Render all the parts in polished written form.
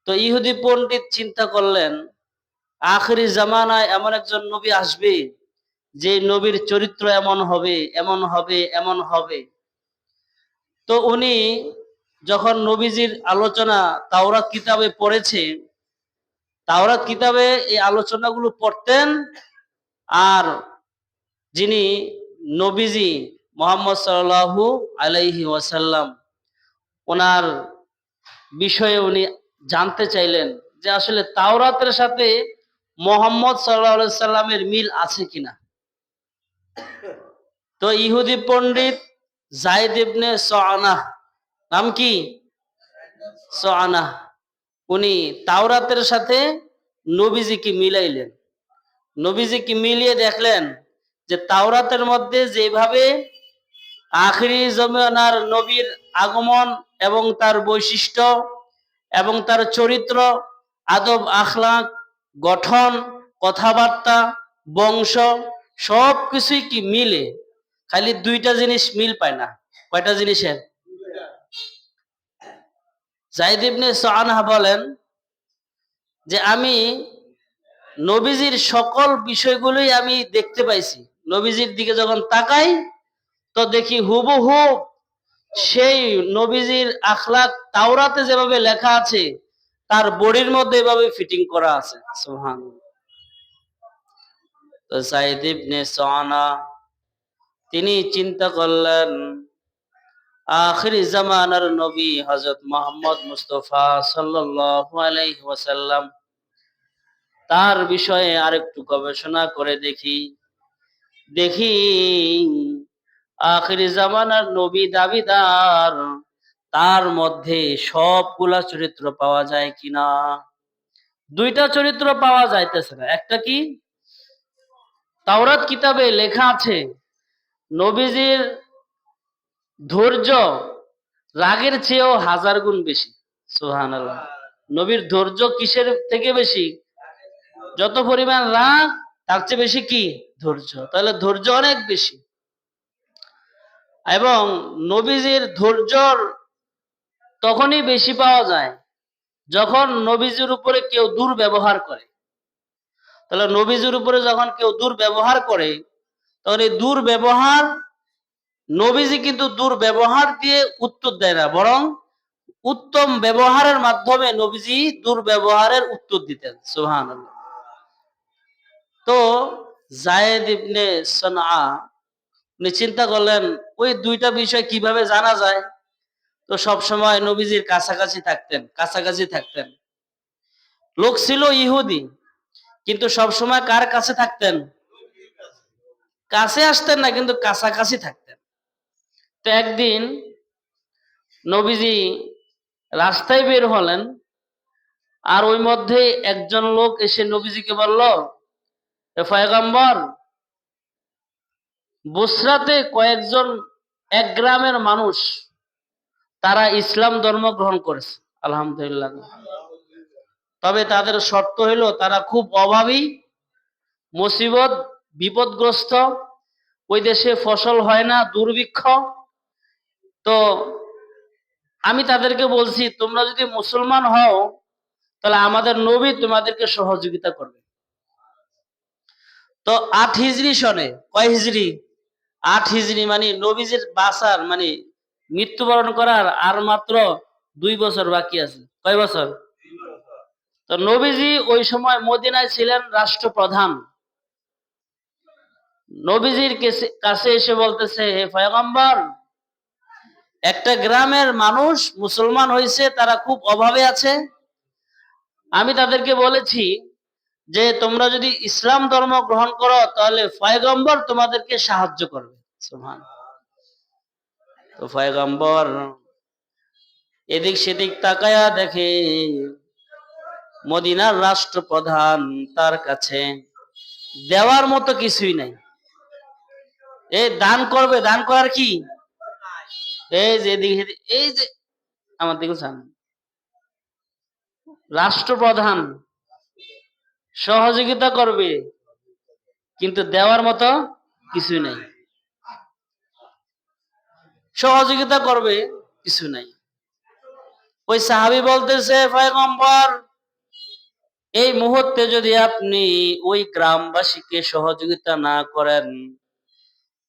তো ইহুদি পণ্ডিত চিন্তা করলেন, আখিরি জামানায় এমন একজন নবী আসবে, যে নবীর চরিত্র এমন হবে, এমন হবে, এমন হবে। তো উনি যখন নবীজির আলোচনা তাওরাত কিতাবে পড়েছে, তাওরাত কিতাবে এই আলোচনাগুলো পড়তেন। আর যিনি নবীজি মুহাম্মদ সাল্লাল্লাহু আলাইহি ওয়াসাল্লাম, ওনার বিষয়ে উনি জানতে চাইলেন যে আসলে তাওরাতের সাথে মুহাম্মদ সাল্লাল্লাহু আলাইহি সাল্লামের মিল আছে কিনা। তো ইহুদি পণ্ডিত যায়েদ ইবনে সুআনাহ, নাম কি? সুআনাহ। উনি তাওরাতের সাথে নবীজিকে মিলাইলেন। নবীজিকে মিলিয়ে দেখলেন যে তাওরাতের মধ্যে যেভাবে আখিরি জামানার নবীর আগমন এবং তার বৈশিষ্ট্য এবং তার চরিত্র, আদব আখলাক, গঠন, কথাবার্তা, বংশ, সব কিছুই কি মিলে। খালি দুইটা জিনিস মিল পায় না। কয়টা জিনিসের? যায়েদ ইবনে সুআনাহ বলেন যে আমি নবীজির সকল বিষয়গুলোই আমি দেখতে পাইছি। নবীজির দিকে যখন তাকাই তো দেখি হুবহু সেই নবীজির আখলাক তাওরাতে যেভাবে লেখা আছে, তার বডির মধ্যে এভাবে ফিটিং করা আছে। সুবহানাল্লাহ। তো যায়েদ ইবনে সুআনাহ তিনি চিন্তা করলেন, আখিরি জামানার নবী হযরত মুহাম্মদ মুস্তাফা সাল্লাল্লাহু আলাইহি ওয়াসাল্লাম, তার বিষয়ে আরেকটু গবেষণা করে দেখি। দেখি আখিরি জামানার নবী দাবিদার, তার মধ্যে সবগুলা চরিত্র পাওয়া যায় কিনা। দুইটা চরিত্র পাওয়া যাইতেছে না। একটা কি? তাওরাত কিতাবে লেখা আছে নবীজির ধৈর্য রাগের চেয়েও 1000 গুণ বেশি। সুবহানাল্লাহ। নবীর ধৈর্য কিসের থেকে বেশি? যত পরিমাণ রাগ, তার চেয়ে বেশি কি? ধৈর্য। তাহলে ধৈর্য অনেক বেশি। এবং নবীজির ধৈর্যর তখনই বেশি পাওয়া যায় যখন নবীজির উপরে কেউ দুর্ব্যবহার করে। তাহলে নবীজির উপরে যখন কেউ দুর্ব্যবহার করে, তখন এই দুর্ব্যবহার, নবীজি কিন্তু দুর্ব্যবহার দিয়ে উত্তর দেয় না, বরং উত্তম ব্যবহারের মাধ্যমে নবীজি দুর্ব্যবহারের উত্তর দিতেন। সুবহানাল্লাহ। তো যায়েদ ইবনে সুআনাহ উনি চিন্তা করলেন ওই দুইটা বিষয় কিভাবে জানা যায়। তো সব সময় নবীজির কাছাকাছি থাকতেন। লোক ছিল ইহুদি, কিন্তু সব সময় কার কাছে থাকতেন? কাছে আসতেন না, কিন্তু কাছাকাছি থাকতেন। তো একদিন নবীজি রাস্তায় বের হলেন, আর ওই মধ্যে একজন লোক এসে নবীজিকে বলল, এ পয়গম্বর, বুসরাতে কয়েকজন এক গ্রামের মানুষ তারা ইসলাম ধর্ম গ্রহণ করেছে। আলহামদুলিল্লাহ। তবে তাদের শর্ত হইল তারা খুব অভাবী, মুসিবত, বিপদগ্রস্ত, ওই দেশে ফসল হয় না, দুর্ভিক্ষ। তো আমি তাদেরকে বলছি, তোমরা যদি মুসলমান হও তাহলে আমাদের নবী তোমাদেরকে সহযোগিতা করবে। তো 8 হিজরি সনে, কয় হিজরি? 8 হিজরি, মানে নবীজির বাঁচার, মানে মৃত্যুবরণ করার আর মাত্র 2 বছর বাকি আছে। কয় বছর? তো নবীজি ওই সময় মদিনায় ছিলেন রাষ্ট্রপ্রধান। নবীজির কাছে এসে বলতেছে, হে পয়গম্বর, একটা গ্রামের মানুষ মুসলমান হয়েছে, তারা খুব অভাবে আছে। আমি তাদেরকে বলেছি যে তোমরা যদি ইসলাম ধর্ম গ্রহণ করো তাহলে পয়গম্বর তোমাদেরকে সাহায্য করবে। সুবহানাল্লাহ। তো পয়গম্বর এদিক সেদিক তাকায়া দেখে মদিনার রাষ্ট্রপ্রধান, তার কাছে দেওয়ার মতো কিছুই নাই। এই দান করবে, দান করার কি? এই যে এদিকে, এই যে আমার দিকে চান, রাষ্ট্রপ্রধান সহযোগিতা করবে, কিন্তু দেওয়ার মতো কিছুই নাই। সহযোগিতা করবে, কিছু নাই। ওই সাহাবী বলতেছে, পয়গম্বর, এই মুহূর্তে যদি আপনি ওই গ্রামবাসীকে সহযোগিতা না করেন,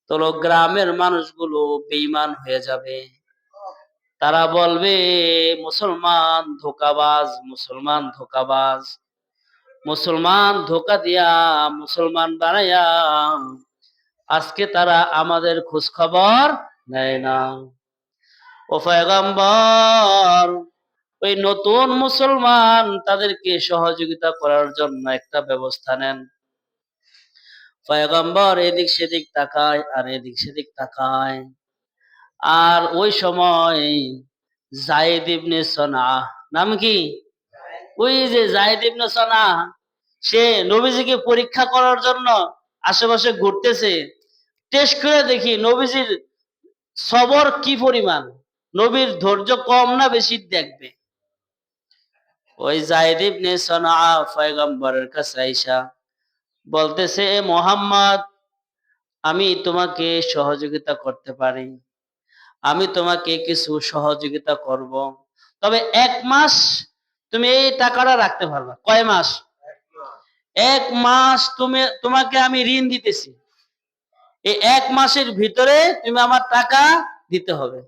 তো গ্রামের মানুষগুলো বেঈমান হয়ে যাবে। তারা বলবে মুসলমান ধোঁকাবাজ, মুসলমান ধোঁকাবাজ, মুসলমান ধোঁকা দিয়া মুসলমান বানাইয়া আজকে তারা আমাদের খোঁজ খবর নেয় না। ও পয়গম্বর, ওই নতুন মুসলমান তাদেরকে সহযোগিতা করার জন্য একটা ব্যবস্থা নেন। পয়গম্বর এদিক সেদিক তাকায় আর এদিক সেদিক তাকায়, আর ওই সময় যায়েদ ইবনে সনা, নাম কি? ওই যে যায়েদ ইবনে সনা, সে নবীজিকে পরীক্ষা করার জন্য আশেপাশে ঘুরতেছে। টেস্ট করে দেখি নবীজির সবর কি পরিমাণ, নবীর ধৈর্য কম না বেশি দেখবে। ওই যায়েদ ইবনে সনা পয়গম্বরের কাছে আইসা বলতেছে, এ মুহাম্মদ, আমি তোমাকে সহযোগিতা করতে পারি, আমি তোমাকে কিছু সহযোগিতা করব, তবে 1 মাস তুমি এই টাকাটা রাখতে পারবা। কয় মাস? 1 মাস তোমাকে আমি ঋণ দিতেছি, এই 1 মাসের ভিতরে তুমি আমার টাকা দিতে হবে।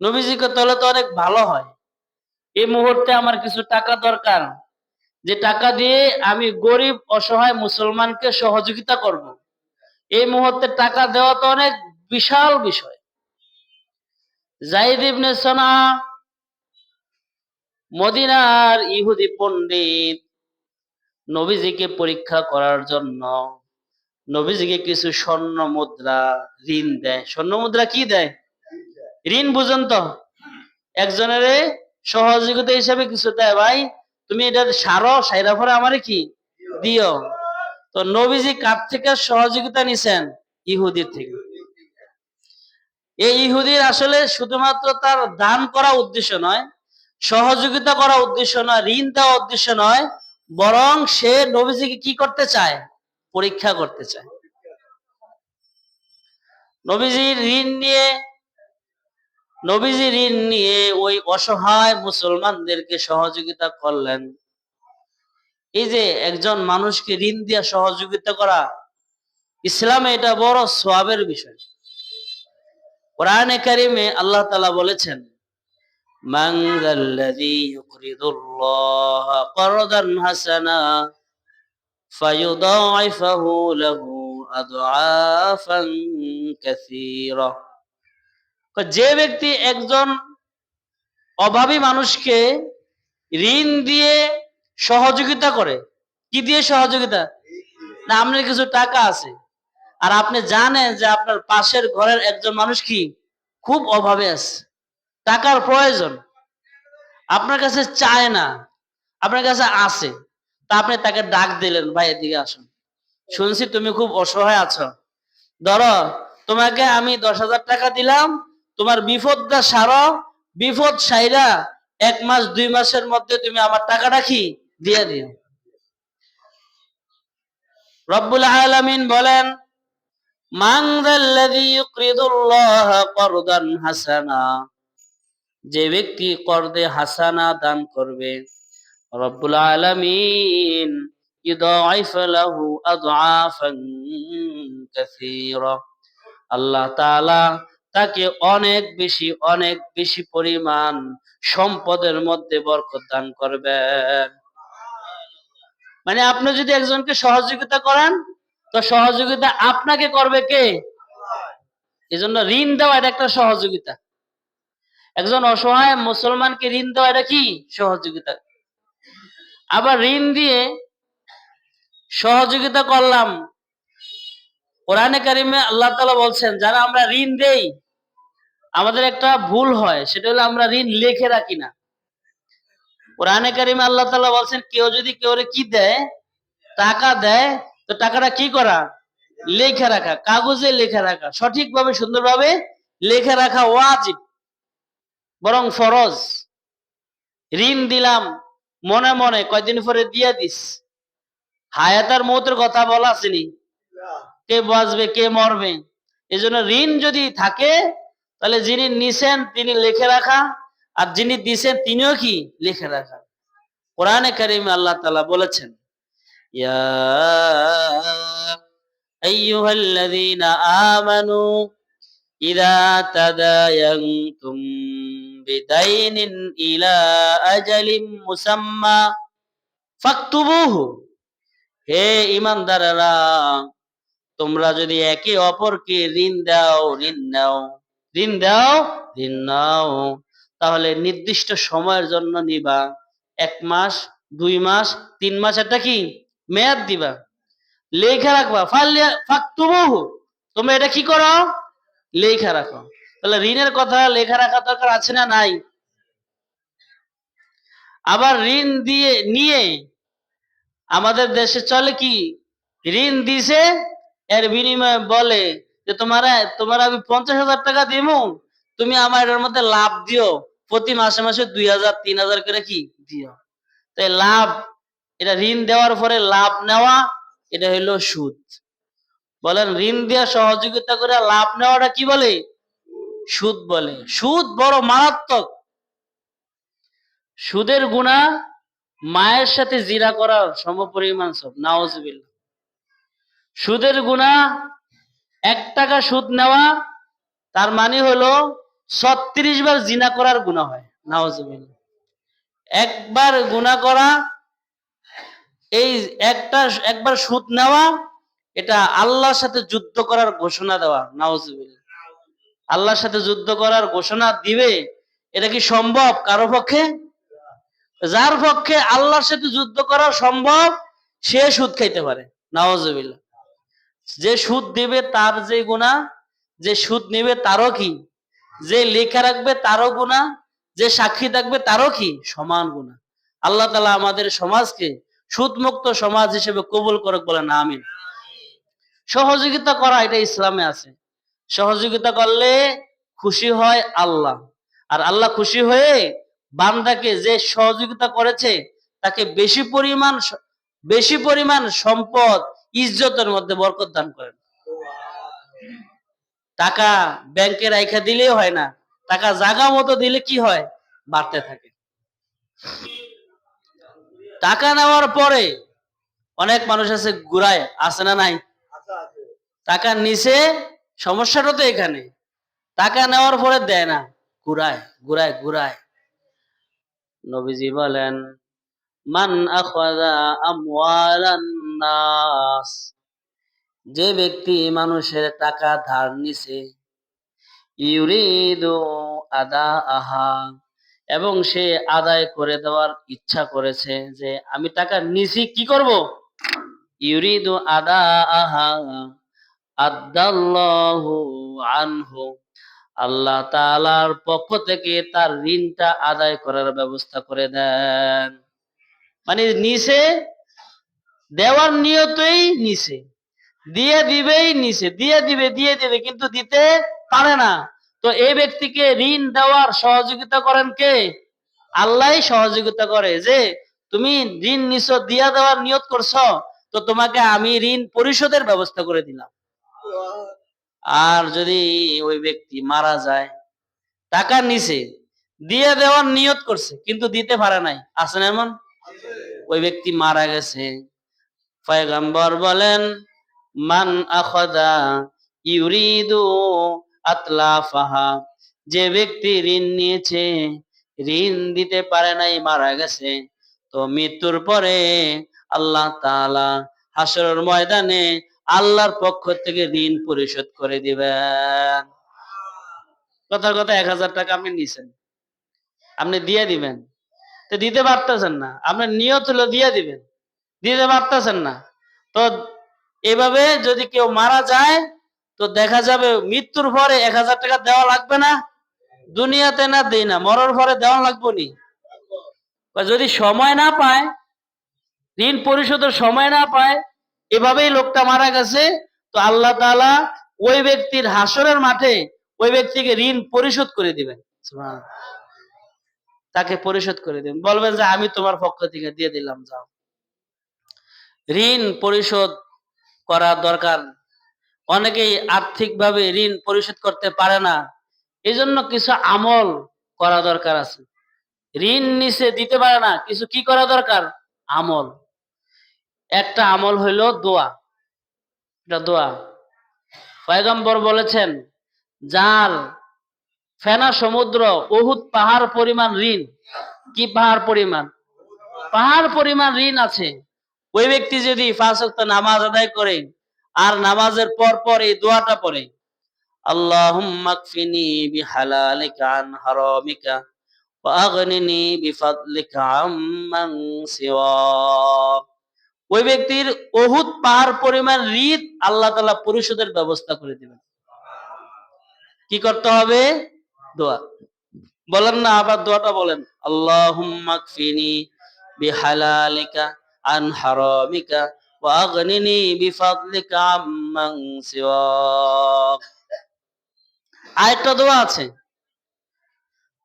নবীজিকে তাহলে তো অনেক ভালো হয়, এই মুহূর্তে আমার কিছু টাকা দরকার, যে টাকা দিয়ে আমি গরিব অসহায় মুসলমানকে সহযোগিতা করব। এই মুহূর্তে টাকা দেওয়া তো অনেক বিশাল বিষয়। যায়েদ ইবনে সনা মদিনার ইহুদি পণ্ডিত নবীজিকে পরীক্ষা করার জন্য নবীজিকে কিছু স্বর্ণ মুদ্রা ঋণ দেয়। স্বর্ণ মুদ্রা কি দেয়? ঋণ বুঝেন তো? একজনের সহযোগিতা হিসাবে কিছু দেয়, ভাই তুমি এটা সাইরা পরে আমারে কি দিও। তো নবীজি কার থেকে সহযোগিতা নিছেন? ইহুদির থেকে। এই ইহুদির আসলে শুধুমাত্র তার দান করা উদ্দেশ্য নয়, সহযোগিতা করা উদ্দেশ্য নয়, ঋণ দেওয়া উদ্দেশ্য নয়, বরং সে নবীজিকে কি করতে চায়? পরীক্ষা করতে চায়। নবীজির ঋণ নিয়ে ওই অসহায় মুসলমানদেরকে সহযোগিতা করলেন। এই যে একজন মানুষকে ঋণ দিয়ে সহযোগিতা করা, ইসলামে এটা বড় সওয়াবের বিষয়। কোরআনে কারিমে আল্লাহ তাআলা বলেছেন, মান যাল্লাযী ইউকরিদুল্লাহা করদান হাসানা ফায়ুদাইফাহু লাহু আদআফান কাসীরা। যে ব্যক্তি একজন অভাবী মানুষকে ঋণ দিয়ে সহযোগিতা করে, কি দিয়ে সহযোগিতা? না, আপনার কিছু টাকা আছে আর আপনি জানেন যে আপনার পাশের ঘরের একজন মানুষ কি খুব অভাবে আছে, টাকার প্রয়োজন, আপনার কাছে চায় না, আপনার কাছে আছে, তা আপনি তাকে ডাক দিলেন, ভাই এদিকে আসুন, শুনছি তুমি খুব অসহায় আছো, ধরো তোমাকে আমি 10,000 টাকা দিলাম, তোমার বিপদটা সারো, বিপদ সাইরা 1 মাস 2 মাসের মধ্যে তুমি আমার টাকাটা কি দিয়ে দিও। রব্বুল আলামিন বলেন, মান যাল্লাযী ইউকরিদুল্লাহা করদান হাসানা, যে ব্যক্তি করদে হাসানা দান করবে, রব্বুল আলামিন ইউদাইফ লাহু আদআফান কাসীরা, আল্লাহ তাআলা তাকে অনেক বেশি পরিমাণ সম্পদের মধ্যে বরকত দান করবেন। মানে আপনি যদি একজনকে সহযোগিতা করেন, তো সহযোগিতা আপনাকে করবে কে? এজন্য ঋণ দেওয়া এটা একটা সহযোগিতা। একজন অসহায় মুসলমানকে ঋণ দেওয়া এটা কি সহযোগিতা। আবার ঋণ দিয়ে সহযোগিতা করলাম, কোরআনে কারিমে আল্লাহ তাআলা বলছেন, যারা আমরা ঋণ দেই আমাদের একটা ভুল হয়, সেটা হলো আমরা ঋণ লিখে রাখি না। কোরআনে কারিমে আল্লাহ তাআলা বলছেন, কেউ যদি কেউরে কি দেয়, টাকা দেয়, তো টাকাটা কি করা? লেখা রাখা, কাগজে লেখা রাখা, সঠিকভাবে সুন্দরভাবে লেখা রাখা ওয়াজিব, বরং ফরজ। ঋণ দিলাম মনে মনে, কয়দিন পরে দিয়া দিস, হায়াত আর মৌতের কথা বলা আসেনি, কে বাঁচবে কে মরবে। এই জন্য ঋণ যদি থাকে, তাহলে যিনি নিছেন তিনি লিখে রাখা, আর যিনি দিয়েছেন তিনিও কি লিখে রাখেন। কোরআনে কারিমে আল্লাহ তাআলা বলেছেন, ইয়া আইয়ুহাল্লাযীনা আমানু ইযা তাদায়ানতুম বিদাইনিন ইলা আজালিম মুসাম্মা ফাকতুবুহু। হে ঈমানদারেরা, তোমরা যদি একে অপরকে ঋণ দাও, ঋণ নাও, তাহলে নির্দিষ্ট সময়ের জন্য নিবা। 1 মাস, 2 মাস, 3 মাস, এটা কি মেয়াদ দিবা, লেখা রাখবা। ফাকতুবুহু, তোমরা এটা কি করো, লেখা রাখো। তাহলে ঋণের কথা লেখা রাখা দরকার আছে না নাই? আবার ঋণ দিয়ে নিয়ে আমাদের দেশে চলে কি, ঋণ দিছে, এর বিনিময়ে বলে যে তোমার আমি 50,000 টাকা দিব, তুমি আমার এর মধ্যে লাভ দিও, প্রতি মাসে মাসে 2,000 3,000 করে কি দিও। তাই লাভ, এটা ঋণ দেওয়ার পরে লাভ নেওয়া, এটা হইলো সুদ। বলেন, ঋণ দিয়ে সহযোগিতা করে লাভ নেওয়াটা কি বলে? সুদ বলে। সুদ বড় মারাত্মক। সুদের গুনাহ মায়ের সাথে জিনা করার সমপরিমাণ সব, নাউজুবিল্লাহ। সুদের গুনাহ 1 টাকা সুদ নেওয়া, তার মানে হলো 36 বার জিনা করার গুনাহ হয়, নাউজুবিল্লাহ। একবার গুনাহ করা, এই একবার সুদ নেওয়া, এটা আল্লাহর সাথে যুদ্ধ করার ঘোষণা দেওয়া, নাউজুবিল্লাহ। আল্লাহর সাথে যুদ্ধ করার ঘোষণা দিবে, এটা কি সম্ভব কারো পক্ষে? যার পক্ষে আল্লাহর সাথে যুদ্ধ করা সম্ভব, সে সুদ খাইতে পারে, নাউজুবিল্লাহ। যে সুদ দিবে তার যে গুনাহ, যে সুদ নিবে তারও কি, যে লেখা রাখবে তারও গুনাহ, যে সাক্ষী থাকবে তারও কি সমান গুনাহ। আল্লাহ তাআলা আমাদের সমাজকে সুদমুক্ত সমাজ হিসেবে কবুল করুক, বলেন আমিন। সহযোগিতা করা, এটা ইসলামে আছে। সহযোগিতা করলে খুশি হয় আল্লাহ, আর আল্লাহ খুশি হয়ে বান্দাকে যে সহযোগিতা করেছে তাকে বেশি পরিমাণ সম্পদ, ইজ্জতের মধ্যে বরকত দান করেন। টাকা ব্যাংকে রাইখা দিলেই হয় না, টাকা জায়গা মতো দিলে কি হয়, বাড়তে থাকে। টাকা নেওয়ার পরে অনেক মানুষ আছে ঘুরায়, আছে না নাই? টাকা নিছে, সমস্যাটা তো এখানে। টাকা নেওয়ার পরে দেয় না, ঘুরায় ঘুরায় ঘুরায়। নবীজি বলেন, মান আখাযা আমওয়ালান নাস, যে ব্যক্তি মানুষের টাকা ধার নিছে, ইউরিদু আদাআহা, এবং সে আদায় করে দেওয়ার ইচ্ছা করেছে, যে আমি টাকা নিছি কি করব, ইউরিদু আদাআহা আদাল্লাহু আনহু, আল্লাহ তাআলার পক্ষ থেকে তার ঋণটা আদায় করার ব্যবস্থা করে দেন। মানে নিছে, দেওয়ার নিয়তেই নিছে, দিয়ে দিবেই নিছে, দিয়ে দিবে, কিন্তু দিতে পারে না। তো এই ব্যক্তিকে ঋণ দেওয়ার সহযোগিতা করেন কে? আল্লাহই সহযোগিতা করে, যে তুমি ঋণ নিছো, দিয়া দেওয়ার নিয়ত করছো, তো তোমাকে আমি ঋণ পরিশোধের ব্যবস্থা করে দিলাম। আর যদি ওই ব্যক্তি মারা যায়, টাকা নিছে, দিয়ে দেওয়ার নিয়ত করছে, কিন্তু দিতে পারে নাই, আছে না এমন? ওই ব্যক্তি মারা গেছে, পয়গম্বর বলেন, মান আখাযা ইউরিদু আতলাফাহা, যে ব্যক্তি ঋণ নিয়েছে, ঋণ দিতে পারে নাই, মারা গেছে, তো মৃত্যুর পরে আল্লাহ তাআলা হাসরের ময়দানে আল্লাহর পক্ষ থেকে ঋণ পরিশোধ করে দিবেন। কথার কথা, 1,000 টাকা আপনি নিছেন, আপনি দিয়ে দিবেন, তো দিতে পারতেছেন না, আপনার নিয়ত হলো দিয়ে দিবেন, দিতে পারতেছেন না। তো এভাবে যদি কেউ মারা যায়, তো দেখা যাবে মৃত্যুর পরে 1,000 টাকা দেওয়া লাগবে না, দুনিয়াতে না দেই না, মরার পরে দেওয়া লাগবে নি। যদি সময় না পায়, ঋণ পরিশোধের সময় না পায়, এভাবেই লোকটা মারা গেছে, তো আল্লাহ তাআলা ওই ব্যক্তির হাসরের মাঠে ওই ব্যক্তিকে ঋণ পরিশোধ করে দিবেন, তাকে পরিশোধ করে দিবেন, বলবেন যে আমি তোমার পক্ষ থেকে দিয়ে দিলাম, যাও। ঋণ পরিশোধ করা দরকার। অনেকেই আর্থিকভাবে ঋণ পরিশোধ করতে পারে না, এই জন্য কিছু আমল করা দরকার আছে। ঋণ নিছে দিতে পারে না, কিছু কি করা দরকার? আমল। একটা আমল হইল দোয়া। এটা দোয়া। পয়গম্বর বলেছেন, যার ফেনা সমুদ্র উহুদ পাহাড় পরিমাণ ঋণ, কি পাহাড় পরিমাণ? পাহাড় পরিমাণ ঋণ আছে, ওই ব্যক্তি যদি 5 ওয়াক্ত নামাজ আদায় করে আর নামাজের পর পর এই দোয়াটা পড়ে, আল্লাহুম্মা কফিনি বিহালালিকা আন হারামিকা ওয়া আগনিনি বিফাদলিকা আম্মান সিওয়াক, ওই ব্যক্তির উহুদ পাহাড় পরিমাণ ঋণ আল্লাহ তাআলা পরিশোধের ব্যবস্থা করে দিবেন। কি করতে হবে? দোয়া। বলেন না, আবার দোয়াটা বলেন, আল্লাহুম্মা কফিনি বিহালালিকা আন হারামিকা ওয়া আগনিনি বিফাদলিকা আম্মান সিওয়াক। আরেকটা দোয়া আছে,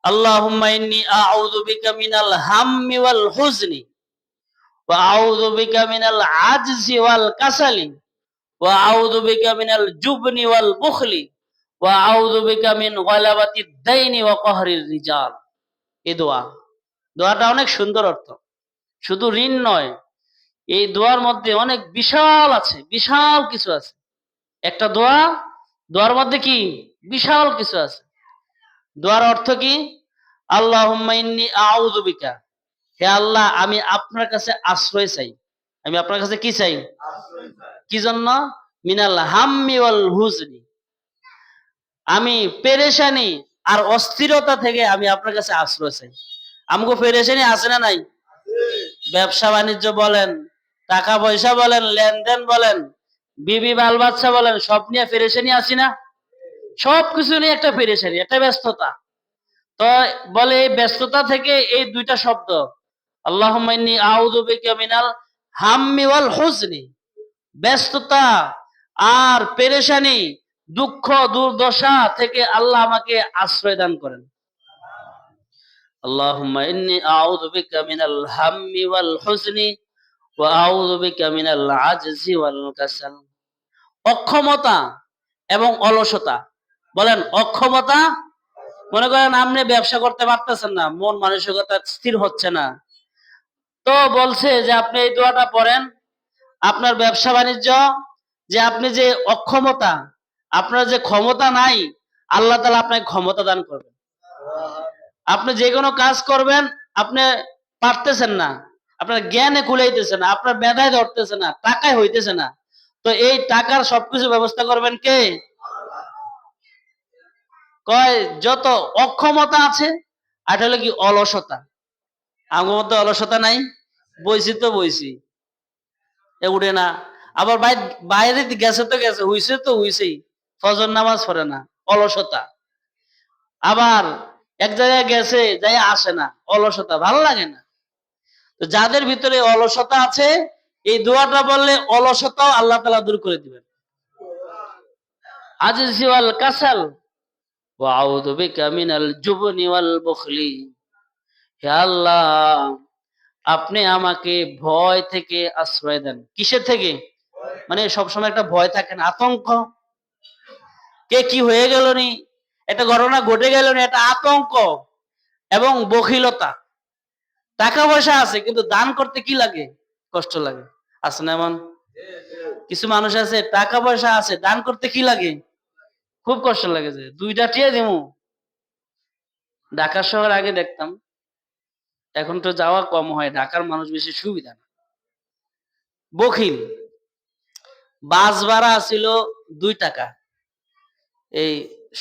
আল্লাহুম্মা ইন্নী আউযু বিকা মিনাল হাম্মি ওয়াল হুজনি ওয়া আউযু বিকা মিনাল আজজি ওয়াল কাসালি ওয়া আউযু বিকা মিনাল জুবনি ওয়াল বুখলি ওয়া আউযু বিকা মিন গালাবাতিদ দাইনি ওয়া কাহরির রিজাল। এই দোয়া, দোয়াটা অনেক সুন্দর অর্থ। শুধু ঋণ নয়, এই দোয়ার মধ্যে অনেক বিশাল আছে, বিশাল কিছু আছে। একটা দোয়া, দোয়ার মধ্যে কি বিশাল কিছু আছে। দোয়ার অর্থ কি? আল্লাহুম্মা ইন্নী আউযু বিকা, হে আল্লাহ আমি আপনার কাছে আশ্রয় চাই। আমি আপনার কাছে কি চাই? কি জন্য? মিনাল হাম্মি ওয়াল হুজনি, আমি পেরেশানি আর অস্থিরতা থেকে আমি আপনার কাছে আশ্রয় চাই। আমগো পেরেশানি আছে না নাই? ব্যবসা বাণিজ্য বলেন, টাকা পয়সা বলেন, লেনদেন বলেন, বিবি বাল বাচ্চা বলেন, সব নিয়ে পেরেশানি আছি না? সবকিছু নিয়ে একটা পেরেশানি, একটা ব্যস্ততা। তো বলে এই ব্যস্ততা থেকে এই দুইটা শব্দ, আল্লাহুম্মা ইন্নী আউযু বিকা মিনাল হাম্মি ওয়াল হুজনি, ব্যস্ততা আর পেরেশানি, দুঃখ দুর্দশা থেকে আল্লাহ আমাকে আশ্রয় দান করেন। আল্লাহুম্মা ইন্নী আউযু বিকা মিনাল হাম্মি ওয়াল হুজনি ওয়া আউযু বিকা মিনাল আজজি ওয়াল কাসাল। অক্ষমতা এবং অলসতা। বলেন অক্ষমতা, মনে করেন আপনি ব্যবসা করতে পারতেছেন না, মন মানসিকতা স্থির হচ্ছে না, তো বলছে যে আপনি এই দোয়াটা পড়েন, আপনার ব্যবসা বাণিজ্য, যে আপনি যে অক্ষমতা, আপনার যে ক্ষমতা নাই, আল্লাহ তাআলা আপনাকে ক্ষমতা দান করবেন। আপনি যে কোনো কাজ করবেন, আপনি পারতেছেন না, আপনার জ্ঞানে কুলাইতেছে না, আপনার মেধায় ধরতেছে না, টাকায় হইতেছে না, তো এই টাকার সবকিছু ব্যবস্থা করবেন কে? কয় যত অক্ষমতা আছে, আর হলো কি অলসতা। আমার মধ্যে অলসতা নাই, বইছি তো বইছি, এ উঠে না। আবার বাইরে গেছে তো গেছে, হইছে তো হইছেই, ফজর নামাজ পড়ে না, অলসতা। আবার এক জায়গায় গেছে, যাই আসে না, অলসতা, ভালো লাগে না। তো যাদের ভিতরে অলসতা আছে, এই দোয়াটা বললে অলসতাও আল্লাহ তাআলা দূর করে দিবেন। আজিজি ওয়াল কাসাল ওয়া আউযু বিকা মিনাল জুবনি ওয়াল বুখলি, হে আল্লাহ আপনি আমাকে ভয় থেকে আশ্রয় দেন। কিসের থেকে? মানে সবসময় একটা ভয় থাকে না, আতঙ্ক, কে কি হয়ে গেল নি, একটা ঘটনা ঘটে গেল নি, একটা আতঙ্ক এবং বখিলতা। টাকা পয়সা আছে কিন্তু দান করতে কি লাগে? কষ্ট লাগে। আছে না এমন কিছু মানুষ আছে, টাকা পয়সা আছে, দান করতে কি লাগে? খুব কষ্ট লাগে, যে 2টা টিয়া দিমু। ঢাকা শহর আগে দেখতাম, এখন তো যাওয়া কম হয়, ঢাকার মানুষ বেশি সুবিধা না, বখিল। বাস ভাড়া ছিল 2 টাকা, এই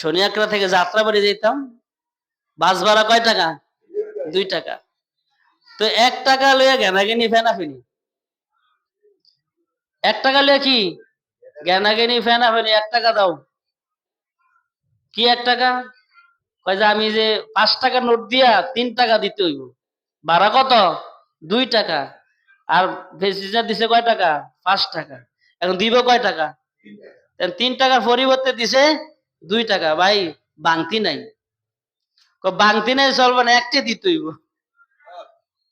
শনিয়াকড়া থেকে যাত্রাবাড়ি যেতাম, বাস ভাড়া কয় টাকা? 2 টাকা। তো 1 টাকা লইয়া ঘেনাঘেনি ফেনাফেনি, 1 টাকা লইয়া কি ঘেনাঘেনি ফেনাফেনি, 1 টাকা দাও, কি 1 টাকা? কয় যে আমি যে 5 টাকা নোট দিয়া 3 টাকা দিতে হইব, ভাড়া কত? 2 টাকা। আর প্যাসেঞ্জার দিছে কয় টাকা? 5 টাকা। এখন দিব কয় টাকা? 3 টাকার পরিবর্তে দিছে 2 টাকা। ভাই বাংতি নাই, বাংতি নাই চলবে না, একটে দিতে হইব।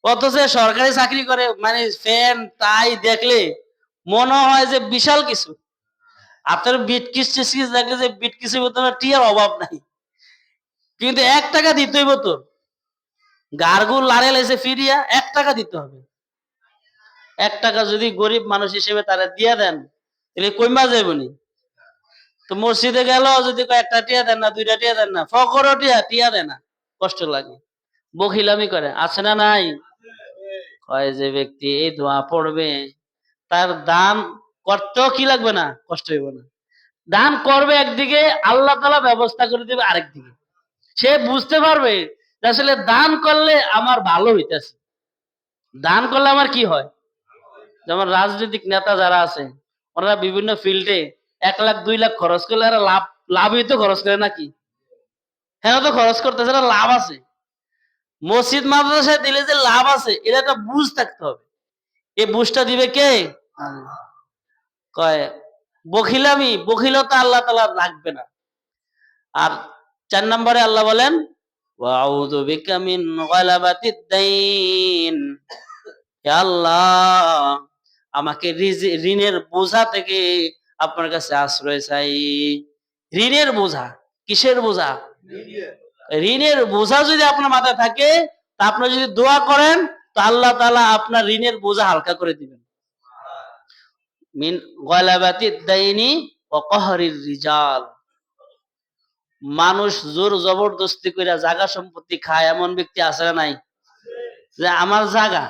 অথচ সরকারি চাকরি করে, মানে ফ্যান টাই দেখলে মনে হয় যে বিশাল কিছু। আপনার বিটকিস টিটকিস দেখলে যে বিটকিসের ভিতরে টিয়ার অভাব নাই। কিন্তু 1 টাকা দিতে হইব তো, গারগুল লারে লাইছে ফিরিয়া 1 টাকা দিতে হবে। 1 টাকা যদি গরিব মানুষ হিসেবে তারা দিয়া দেন, তাহলে কইমা যাইবনি। তো মসজিদে গেল, যদি একটা টিয়া দেন না, 2টা টিয়া দেন না, ফকরও টিয়া দেয় না, কষ্ট লাগে, বখিলামি করে, আছে না নাই? কয় যে ব্যক্তি এই দোয়া পড়বে, তার দান করতেও কি লাগবে না, কষ্ট হইব না। দান করবে একদিকে, আল্লাহ তাআলা ব্যবস্থা করে দেবে আরেকদিকে। সে বুঝতে পারবে যে আসলে দান করলে আমার ভালো হইতেছে, দান করলে আমার কি হয়। যেমন রাজনৈতিক নেতা যারা আছে, ওনারা বিভিন্ন ফিল্ডে 1 লাখ 2 লাখ খরচ করলে এরা লাভই তো খরচ করে নাকি? হ্যাঁ, তো খরচ করতেছে, না লাভ আছে। মসজিদ মাদ্রাসায় দিলে যে লাভ আছে, এটা একটা বুঝ থাকতে হবে। এই বুঝটা দিবে কে? কয় বখিলতা আল্লাহ তাআলা রাখবে না। আর 4 নম্বরে আল্লাহ বলেন, ওয়াউযু বিকা মিন গালাবাতিদ দাইন। হে আল্লাহ, আমাকে ঋণের বোঝা থেকে আপনার কাছে আশ্রয় চাই। ঋণের বোঝা, কিসের বোঝা? ঋণের বোঝা যদি আপনার মাথায় থাকে, তা আপনি যদি দোয়া করেন, তো আল্লাহ তাআলা আপনার ঋণের বোঝা হালকা করে দিবেন। মিন গালাবাতিদ দাইনি ওয়া কহরির রিজাল। মানুষ জোর জবরদস্তি করে জায়গা সম্পত্তি খায়, এমন ব্যক্তি আছে না নাই? যে আমার জায়গা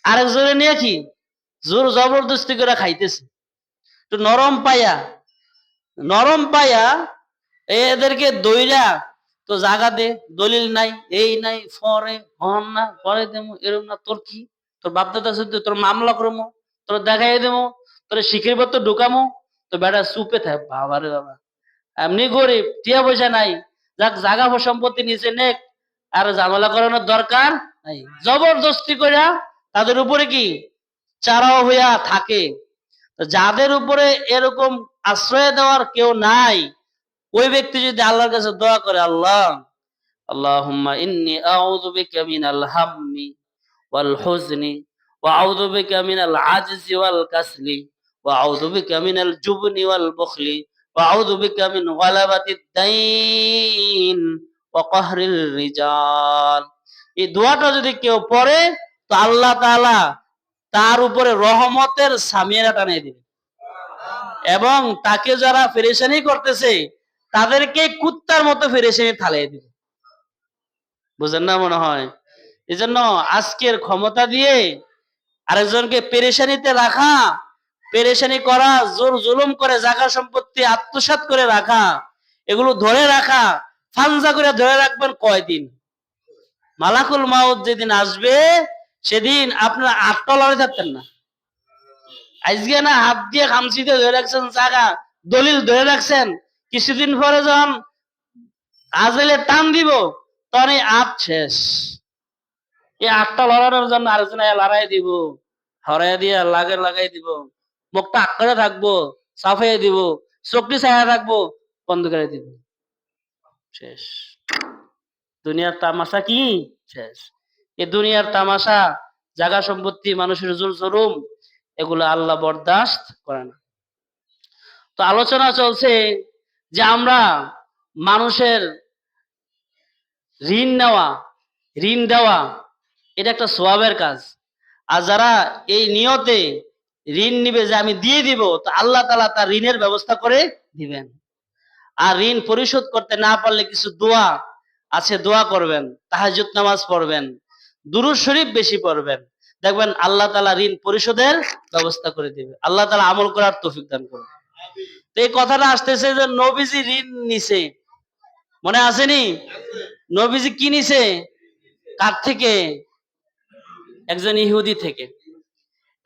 আরেকজনে নিয়ে কি জোর জবরদস্তি করে খাইতেছে, তো নরম পাইয়া এদেরকে দইরা, তো জায়গা দে, দলিল নাই, এই নাই, ফরে হন না, পরে দেবো, এরকম না, তোর কি, তোর বাপদাদা শুদ্ধ, তোর মামলা করবো, তোর দেখাই দেবো, তোর শিখির তো ঢুকামো, তো বেটা চুপে থাক। বাবা রে বাবা, এমনি গরিব, টিয়া পয়সা নাই, যাক জাগা সম্পত্তি নিচে নেক, আর ঝামেলা করানোর দরকার নাই, জবরদস্তি কইরা তাদের উপরে কি চারাও হইয়া থাকে। তো যাদের উপরে এরকম আশ্রয় দেওয়ার কেউ নাই, ওই ব্যক্তি যদি আল্লাহর কাছে দোয়া করে, আল্লাহ, আল্লাহুম্মা ইন্নী আউযু বিকা মিনাল হাম্মি ওয়াল হুজনি ওয়া আউযু বিকা মিনাল আজজি ওয়াল কাসলি ওয়া আউযু বিকা মিনাল জুবনি ওয়াল বুখলি ওয়া আউযু বিকা মিন গালাবাতিদ দাইন ওয়া কাহরিল রিজাল। এই দোয়াটা যদি কেউ পড়ে, তো আল্লাহ তাআলা তার উপরে রহমতের সামিয়ানা টানিয়ে দিবে, এবং তাকে যারা পেরেশানি করতেছে তাদেরকে কুত্তার মতো পেরেশানি ঠালিয়ে দিবে। বুঝেন না মনে হয়? এজন্য আজকের ক্ষমতা দিয়ে আরেকজনকে পেরেশানিতে রাখা, পেরেশানি করা, জোর জুলুম করে জায়গা সম্পত্তি আত্মসাৎ করে রাখা, এগুলো ধরে রাখা, ফানজা করে ধরে রাখবেন কয়দিন? মালাকুল মাউত যেদিন আসবে, সেদিন আপনার আটটা লড়ে থাকতেন না। আজকে না হাত দিয়ে খামচিতে ধরে রাখছেন জায়গা, দলিল ধরে রাখছেন, কিছুদিন পরে যখন আজেলে টান দিব, তখন এই আট শেষ। এই আটটা লড়ানোর জন্য আরেকজন লড়াই দিব, হরাই দিয়ে লাগাই দিব, মুখটা আটকে থাকবো, সাফাই দিব, চোখটি ছায়া থাকবো, বন্ধ করে দিব, শেষ। দুনিয়ার তামাশা কি শেষ? এই দুনিয়ার তামাশা, জায়গা সম্পত্তি, মানুষের জুল জুলুম, এগুলো আল্লাহ বরদাস্ত করে না। তো আলোচনা চলছে যে আমরা মানুষের ঋণ দেওয়া এটা একটা সওয়াবের কাজ। আর যারা এই নিয়তে ঋণ নিবে যে আমি দিয়ে দিব, তো আল্লাহ তাআলা তার ঋণের ব্যবস্থা করে দিবেন। আর ঋণ পরিশোধ করতে না পারলে কিছু দোয়া আছে, দোয়া করবেন, তাহাজ্জুদ নামাজ পড়বেন, দুরূদ শরীফ বেশি পড়বেন, দেখবেন আল্লাহ তাআলা ঋণ পরিশোধের ব্যবস্থা করে দিবে। আল্লাহ তাআলা আমল করার তৌফিক দান করুন। তো এই কথাটা আসতেছে যে নবীজি ঋণ নিছে, মনে আসেনি? নবীজি কি নিছে? কার থেকে? একজন ইহুদি থেকে।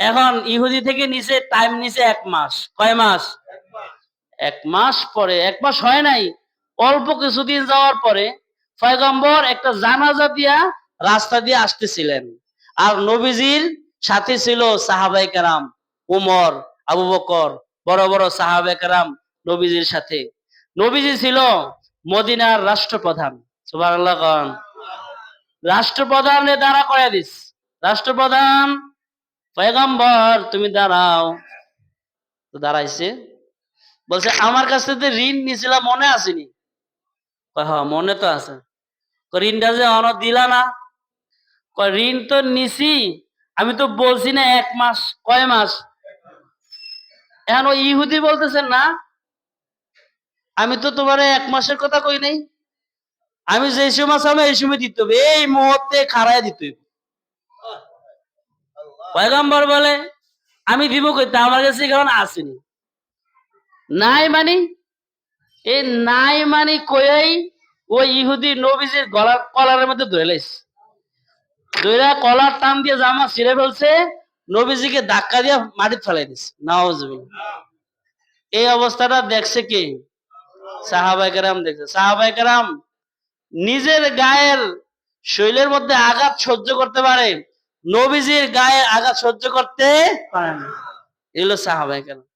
এখন ইহুদি থেকে নিছে, টাইম নিছে 1 মাস। কয় মাস? 1 মাস পরে, 1 মাস হয় নাই, অল্প কিছুদিন যাওয়ার পরে পয়গম্বর একটা জানাজা দিয়া রাস্তা দিয়ে আসতেছিলেন। আর নবীজির সাথে ছিল সাহাবায়ে কেরাম, উমর, আবু বকর, বড় বড় সাহাবায়ে কেরাম নবীজির সাথে। নবীজি ছিল মদিনার রাষ্ট্রপ্রধান। সুবহানাল্লাহ কোন। রাষ্ট্রপ্রধানে দাঁড়া করে দিস, রাষ্ট্রপ্রধান, পয়গম্বর তুমি দাঁড়াও। তো দাঁড়াইছে, বলছে আমার কাছে যে ঋণ নিয়েছিলাম মনে আসেনি? কয় হ্যাঁ মনে তো আছে। ঋণটা যে অন দিলা না, কয় ঋণ তো নিছি, আমি তো বলছি না 1 মাস, কয় মাস? এখন ওই ইহুদি বলতেছে না, আমি তো তোমার 1 মাসের কথা কই নাই, আমি যে সময় চাবো এই সময় দিতে হবে, এই মুহূর্তে খাড়ায় দিতে হবে। পয়গম্বর বলে আমি দিব কইতে, আমার কাছে এখন আসেনি। নাই মানে, এই নাই মানে কই ওই ইহুদি নবীজির গলার কলারের মধ্যে ধরে লাইছে, ধইরা কলার টান দিয়ে জামা ছিঁড়ে ফেলছে, নবীজিকে ধাক্কা দিয়ে মাটিতে ফেলাই দিছে। নাউজুবিল্লাহ। এই অবস্থাটা দেখছে কে? সাহাবায়ে কেরাম দেখছে। সাহাবায়ে কেরাম নিজের গায়ের শরীরের মধ্যে আঘাত সহ্য করতে পারে, নবীজির গায়ে আঘাত সহ্য করতে পারে না। এগুলো সাহাবায়ে কেরাম।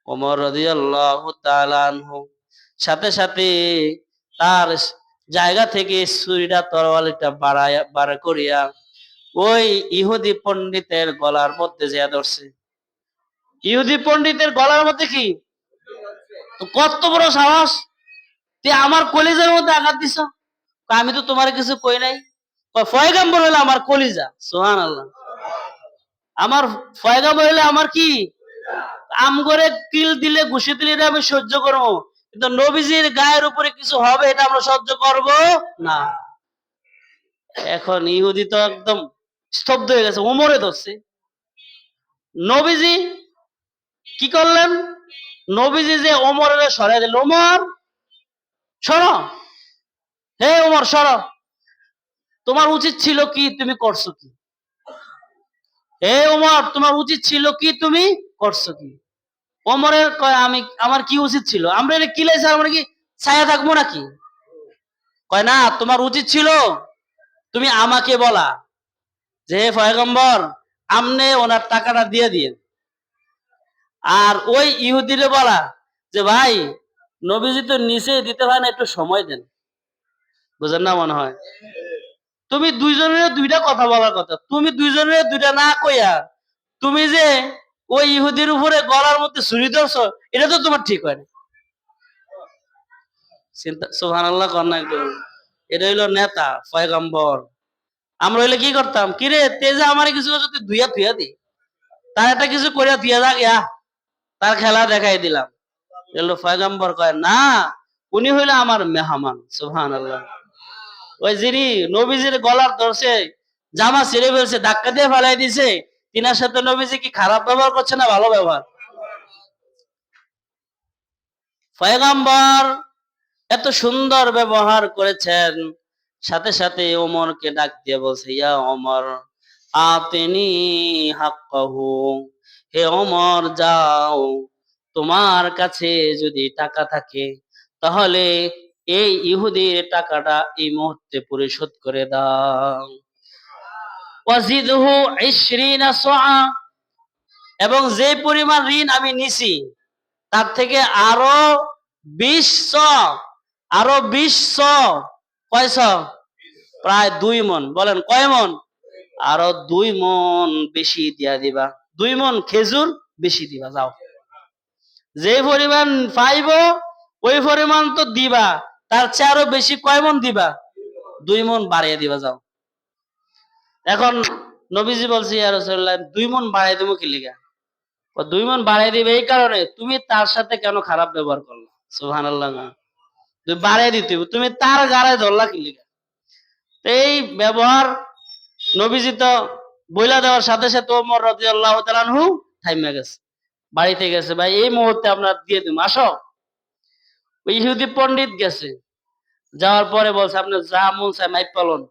ওমর রাদিয়াল্লাহু তাআলা আনহু সাথে সাথে তার জায়গা থেকে ছুরিটা তরবারিটা বার করিয়া ওই ইহুদি পণ্ডিতের গলার মধ্যে যে ধরছে। ইহুদি পণ্ডিতের গলার মধ্যে কি? তো কত বড় সাহস, তুই আমার কলিজার মধ্যে আঘাত দিছ? আমি তো তোমার কিছু কই নাই। পয়গম্বর হলো আমার কলিজা। সুবহানাল্লাহ। আমার পয়গম্বর হলে আমার কি? আম করে তিল দিলে ঘুষি দিলে এটা আমি সহ্য করবো, কিন্তু নবীজির গায়ের উপরে কিছু হবে এটা আমরা সহ্য করব না। এখন ইহুদি তো একদম স্তব্ধ হয়ে গেছে, ওমরে ধরছে। নবীজি কি করলেন? নবীজি যে ওমরের সরাই দিল, ওমর সরো, হে ওমর সরো, তোমার উচিত ছিল কি, তুমি করছো কি? হে ওমর তোমার উচিত ছিল কি, তুমি করছো কি? ওমরের কয় আমি, আমার কি উচিত ছিল? আমরা এটা কি লাইছে, আমরা কি ছায়া থাকবো নাকি? কয় না, তোমার উচিত ছিল তুমি আমাকে বলা যে হে পয়গম্বর, আমনে ওনার টাকাটা দিয়ে দিন। আর ওই ইহুদিরে বলা যে ভাই, নবীজি তো নিচে দিতে পারে না, একটু সময় দেন। বুঝেন না মনে হয়? তুমি দুইজনের দুইটা কথা বলার কথা, তুমি দুইজনের দুইটা না কইয়া তুমি যে ওই ইহুদির উপরে গলার মধ্যে ছুরি ধরছো, এটা তো তোমার ঠিক হয় না। চিন্তা, সুবহানাল্লাহ কন্যা একটু। এটা হইলো নেতা পয়গম্বর। আমরা হইলে কি করতাম, কিরে তেজে আমার কিছু যদি ধুইয়া ধুইয়া দি, তার একটা কিছু করিয়া দিয়া যা গিয়া, তার খেলা দেখাই দিলাম। এলো পয়গম্বর কয় না, উনি হইলো আমার মেহমান। সুবহানাল্লাহ। ওই যিনি নবীজির গলার ধরছে, জামা ছিঁড়ে ফেলছে, ধাক্কা দিয়ে ফেলাই দিছে, তিনার সাথে নবীজি কি খারাপ ব্যবহার করছে না ভালো ব্যবহার? পয়গম্বর এত সুন্দর ব্যবহার করেছেন, সাথে সাথে ওমরকে ডাক দিয়ে বলছে, ইয়া ওমর আতিনি হাক্কাহু, হে ওমর যাও, তোমার কাছে যদি টাকা থাকে তাহলে এই ইহুদির টাকাটা এই মুহূর্তে পরিশোধ করে দাও। ওয়াজিদহু 20 সআ, এবং যে পরিমাণ ঋণ আমি নিছি তার থেকে আরো 20 শ, আরো 20 শ, কয় শ? প্রায় 2 মণ। বলেন কয় মণ? আরো 2 মণ বেশি দিয়া দিবা, 2 মণ খেজুর বেশি দিবা। যাও, যে পরিমাণ পাইবো ওই পরিমাণ তো দিবা, তার চেয়ে আরো বেশি কয় মণ দিবা? 2 মণ বাড়িয়ে দিবা। যাও। এখন নবীজি বলছে, ইয়া রাসূলুল্লাহ 2 মণ বাড়াই দেবো কি লিগা? 2 মণ বাড়াই দিবে এই কারণে, তুমি তার সাথে কেন খারাপ ব্যবহার করলা? সুবহানাল্লাহ। তুমি বাড়াই দিতে, তুমি তার গাড়ায় ধরলা কি লিগা? এই ব্যবহার নবীজি তো বইলা দেওয়ার সাথে সাথে ওমর রাদিয়াল্লাহু তাআলা আনহু থাইমা গেছে, বাড়িতে গেছে, ভাই এই মুহূর্তে আমরা দিয়ে দিম, আসো। ওই ইহুদি পণ্ডিত গেছে, যাওয়ার পরে বলছে আপনি যা মন চায় মাইপ পালন।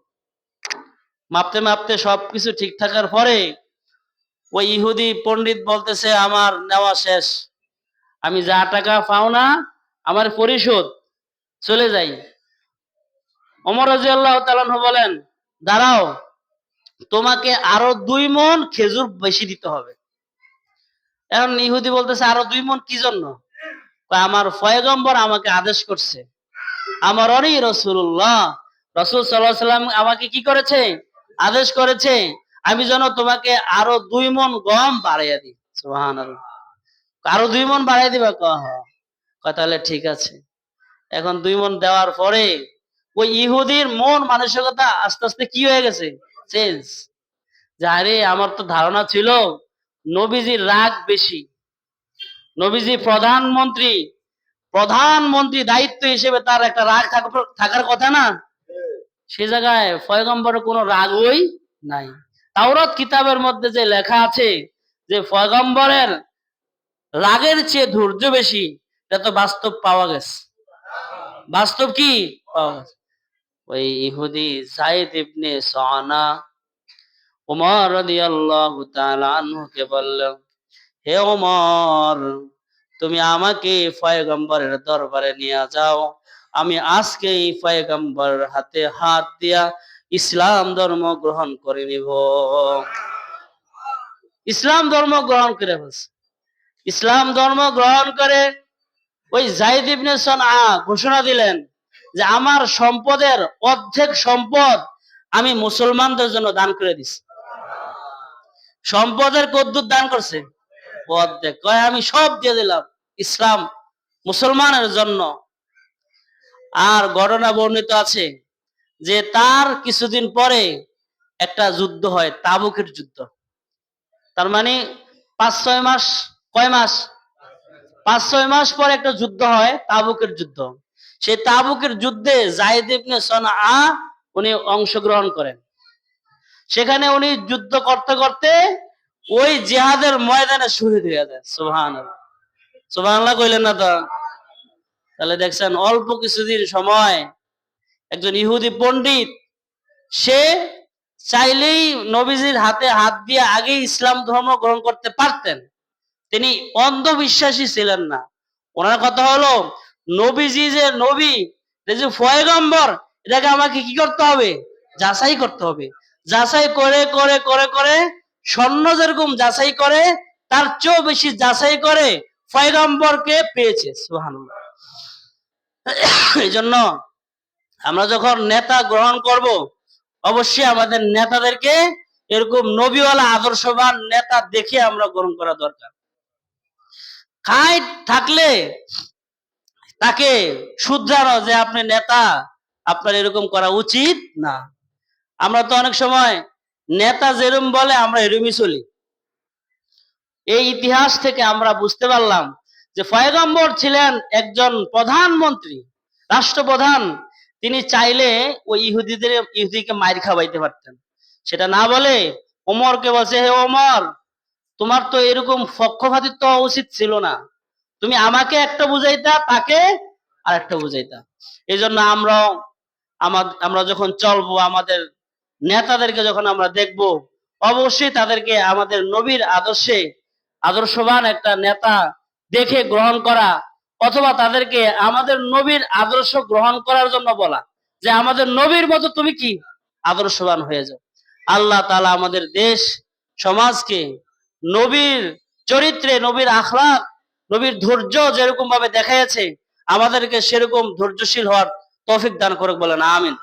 মাপতে মাপতে সবকিছু ঠিক থাকার পরে ওই ইহুদি পণ্ডিত বলতেছে আমার নেওয়া শেষ, আমি যা টাকা পাও না আমার পরিশোধ, চলে যাই। ওমর রাদিয়াল্লাহু তাআলা আনহু বলেন, দাঁড়াও, তোমাকে আরো 2 মণ খেজুর বেশি দিতে হবে। এখন ইহুদি বলতেছে আরো 2 মণ কি জন্য? আমার পয়গম্বর আমাকে আদেশ করছে, আমার অনি রাসূলুল্লাহ, রাসূল সাল্লাল্লাহু আলাইহি সাল্লাম আমাকে কি করেছে? আদেশ করেছে, আমি যেন তোমাকে আরো 2 মণ গম বাড়াইয়া দিই। সুবহানাল্লাহ। আরো 2 মণ বাড়াই দিবা? কয় তাহলে ঠিক আছে। এখন 2 মণ দেওয়ার পরে ওই ইহুদির মন মানসিকতা আস্তে আস্তে কি হয়ে গেছে, চেঞ্জ। যে আরে আমার তো ধারণা ছিল নবীজির রাগ বেশি, নবীজি প্রধানমন্ত্রী, প্রধানমন্ত্রী দায়িত্ব হিসেবে তার একটা রাগ থাকার কথা না, সে জায়গায় পয়গম্বরের কোনো রাগই নাই। তাওরাত কিতাবের মধ্যে যে লেখা আছে যে পয়গম্বরের রাগের চেয়ে ধৈর্য বেশি, এটা তো বাস্তব পাওয়া গেছে। বাস্তব কি পাওয়া গেছে? ওই ইহুদি যায়েদ ইবনে সানা ওমর রাদিয়াল্লাহু তাআলা আনহুকে বলল, হে ওমর, তুমি আমাকে পয়গম্বরের দরবারে নিয়ে যাও, আমি আজকে এই পয়গম্বরের হাতে হাত দিয়া ইসলাম ধর্ম গ্রহণ করে নিব। ইসলাম ধর্ম গ্রহণ করে বলছে। ইসলাম ধর্ম গ্রহণ করে ওই যায়েদ ইবনে সানা ঘোষণা দিলেন যে আমার সম্পদের অর্ধেক সম্পদ আমি মুসলমানদের জন্য দান করে দিছি। সম্পদের কদ্দুর দান করছে? অর্ধেক। কয় আমি সব দিয়ে দিলাম ইসলাম মুসলমানের জন্য। আর ঘটনা বর্ণিত আছে যে তার কিছুদিন পরে একটা যুদ্ধ হয়, তাবুকের যুদ্ধ। তার মানে 5-6 মাস, কয় মাস, 5-6 মাস পরে একটা যুদ্ধ হয়, তাবুকের যুদ্ধ। সেই তাবুকের যুদ্ধে যায়েদ ইবনে সানা উনি অংশগ্রহণ করেন। সেখানে উনি যুদ্ধ করতে করতে ওই জিহাদের ময়দানে শহীদ হয়ে যায়। সুবহানাল্লাহ, সুবহানাল্লাহ কইলেন না তো? তাহলে দেখছেন অল্প কিছুদিন সময় একজন ইহুদি পণ্ডিত, সে চাইলেই নবীজির হাতে হাত দিয়ে আগে ইসলাম ধর্ম গ্রহণ করতে পারতেন। তিনি অন্ধবিশ্বাসী ছিলেন না। ওনার কথা হলো নবীজি যে নবী, যে পয়গম্বর, এটাকে আমাকে কি করতে হবে, যাচাই করতে হবে। যাচাই করে করে করে করে স্বর্ণ যেরকম যাচাই করে, তার চেয়েও বেশি যাচাই করে পয়গম্বরকে পেয়েছে। সুবহানাল্লাহ। এই জন্য আমরা যখন নেতা গ্রহণ করব, অবশ্যই আমাদের নেতাদেরকে এরকম নবীওয়ালা আদর্শবান নেতা দেখে আমরা গ্রহণ করা দরকার। খায় থাকলে তাকে শুধরানো যে আপনি নেতা, আপনার এরকম করা উচিত না। আমরা তো অনেক সময় নেতা যেরকম বলে আমরা এরকমই চলি। এই ইতিহাস থেকে আমরা বুঝতে পারলাম যে পয়গম্বর ছিলেন একজন প্রধানমন্ত্রী, রাষ্ট্রপ্রধান। তিনি চাইলে ওই ইহুদিকে মাইর খাওয়াইতে পারতেন। সেটা না বলে ওমরকে বলছে, হে ওমর, তোমার তো এরকম পক্ষপাতিত্ব হওয়া উচিত ছিল না। তুমি আমাকে একটা বুঝাইতা, তাকে আর একটা বুঝাইতা। এই জন্য আমরা যখন চলবো, আমাদের নেতাদেরকে যখন আমরা দেখব, অবশ্যই তাদেরকে আমাদের নবীর আদর্শে আদর্শবান একটা নেতা দেখে গ্রহণ করা, অথবা তাদেরকে আমাদের নবীর আদর্শ গ্রহণ করার জন্য বলা যে আমাদের নবীর মতো তুমি কি আদর্শবান হয়ে যাও। আল্লাহ তাআলা আমাদের দেশ সমাজকে নবীর চরিত্রে, নবীর আখলাক, নবীর ধৈর্য যেরকম ভাবে দেখাইছে, আমাদেরকে সেরকম ধৈর্যশীল হওয়ার তৌফিক দান করুক, বলেন আমিন।